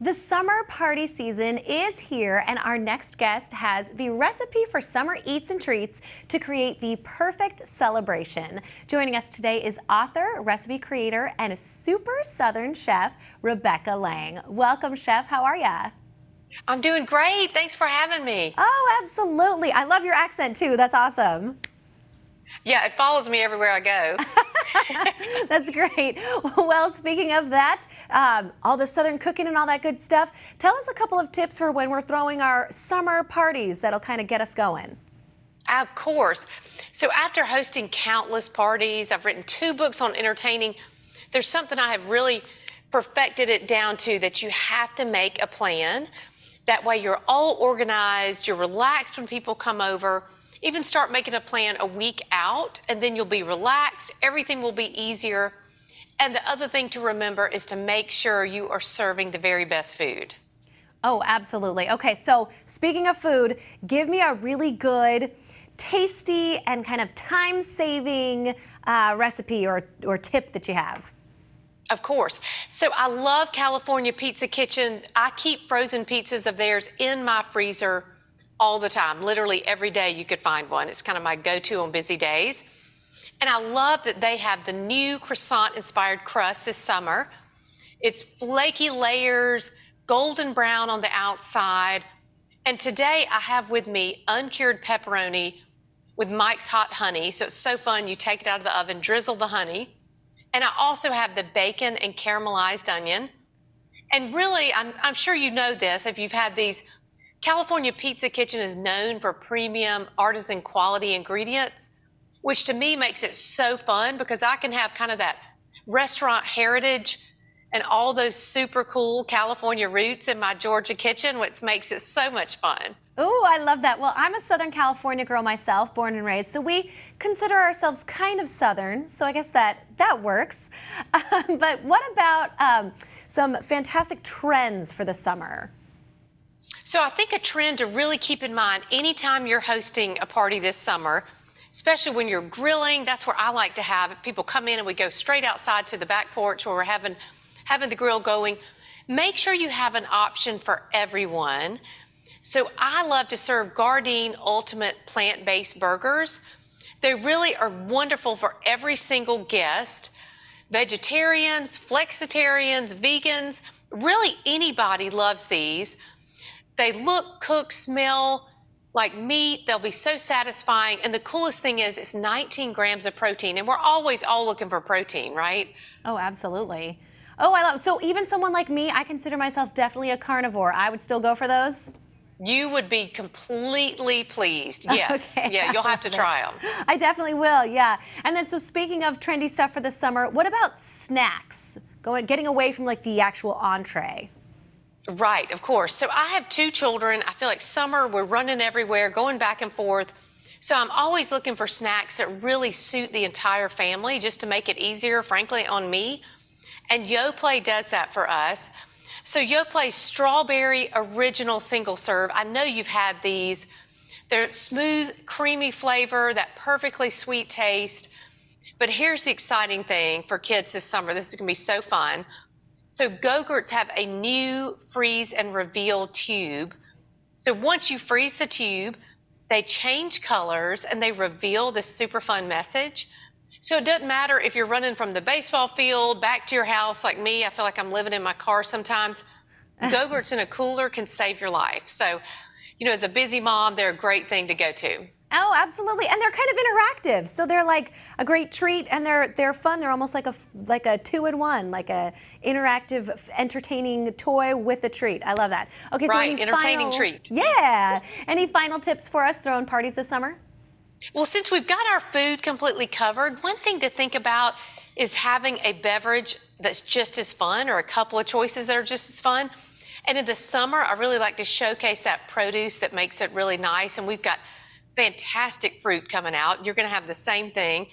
The summer party season is here, and our next guest has the recipe for summer eats and treats to create the perfect celebration. Joining us today is author, recipe creator, and a super Southern chef, Rebecca Lang. Welcome, Chef. How are ya? I'm doing great. Thanks for having me. Oh, absolutely. I love your accent, too. That's awesome. Yeah, it follows me everywhere I go. That's great. Well, speaking of that, all the Southern cooking and all that good stuff, tell us a couple of tips for when we're throwing our summer parties that'll kind of get us going. Of course. So after hosting countless parties, I've written 2 books on entertaining. There's something I have really perfected it down to, that you have to make a plan. That way you're all organized, you're relaxed when people come over. Even start making a plan a week out, and then you'll be relaxed. Everything will be easier. And the other thing to remember is to make sure you are serving the very best food. Oh, absolutely. Okay, so speaking of food, give me a really good, tasty, and kind of time-saving recipe or tip that you have. Of course. So I love California Pizza Kitchen. I keep frozen pizzas of theirs in my freezer all the time. Literally every day you could find one. It's kind of my go-to on busy days. And I love that they have the new croissant-inspired crust this summer. It's flaky layers, golden brown on the outside. And today I have with me uncured pepperoni with Mike's Hot Honey. So it's so fun. You take it out of the oven, drizzle the honey. And I also have the bacon and caramelized onion. And really, I'm sure you know this if you've had these. California Pizza Kitchen is known for premium artisan quality ingredients, which to me makes it so fun because I can have kind of that restaurant heritage and all those super cool California roots in my Georgia kitchen, which makes it so much fun. Oh, I love that. Well, I'm a Southern California girl myself, born and raised, so we consider ourselves kind of Southern, so I guess that works. But what about some fantastic trends for the summer? So I think a trend to really keep in mind anytime you're hosting a party this summer, especially when you're grilling, that's where I like to have it. People come in and we go straight outside to the back porch where we're having the grill going. Make sure you have an option for everyone. So I love to serve Gardein Ultimate Plant-Based Burgers. They really are wonderful for every single guest. Vegetarians, flexitarians, vegans, really anybody loves these. They look, cook, smell like meat. They'll be so satisfying. And the coolest thing is it's 19 grams of protein. And we're always all looking for protein, right? Oh, absolutely. Oh, I love, so even someone like me, I consider myself definitely a carnivore. I would still go for those? You would be completely pleased. Yes. Okay, yeah, you'll have to try them. I definitely will, yeah. And then, so speaking of trendy stuff for the summer, what about snacks? Getting away from like the actual entree. Right, of course. So I have 2 children. I feel like summer, we're running everywhere, going back and forth. So I'm always looking for snacks that really suit the entire family, just to make it easier, frankly, on me. And Yoplait does that for us. So Yoplait's strawberry original single serve. I know you've had these. They're smooth, creamy flavor, that perfectly sweet taste. But here's the exciting thing for kids this summer. This is going to be so fun. So Go-Gurts have a new freeze and reveal tube. So once you freeze the tube, they change colors and they reveal this super fun message. So it doesn't matter if you're running from the baseball field back to your house like me. I feel like I'm living in my car sometimes. Go-Gurts in a cooler can save your life. So, you know, as a busy mom, they're a great thing to go to. Oh, absolutely. And they're kind of interactive. So they're like a great treat, and they're fun. They're almost like a 2-in-1, like a interactive, entertaining toy with a treat. I love that. Okay, so right, entertaining treat. Yeah. Any final tips for us throwing parties this summer? Well, since we've got our food completely covered, one thing to think about is having a beverage that's just as fun, or a couple of choices that are just as fun. And in the summer, I really like to showcase that produce that makes it really nice. And we've got fantastic fruit coming out. You're going to have the same thing.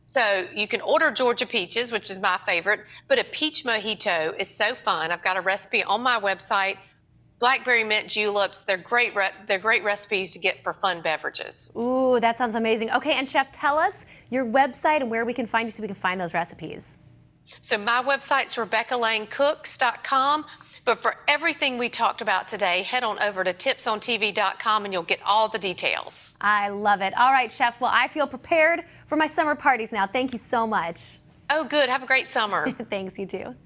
So you can order Georgia peaches, which is my favorite, but a peach mojito is so fun. I've got a recipe on my website. Blackberry mint juleps, they're great recipes to get for fun beverages. Ooh, that sounds amazing. Okay, and Chef, tell us your website and where we can find you so we can find those recipes. So my website's RebeccaLangCooks.com. But for everything we talked about today, head on over to tipsontv.com and you'll get all the details. I love it. All right, Chef. Well, I feel prepared for my summer parties now. Thank you so much. Oh, good. Have a great summer. Thanks, you too.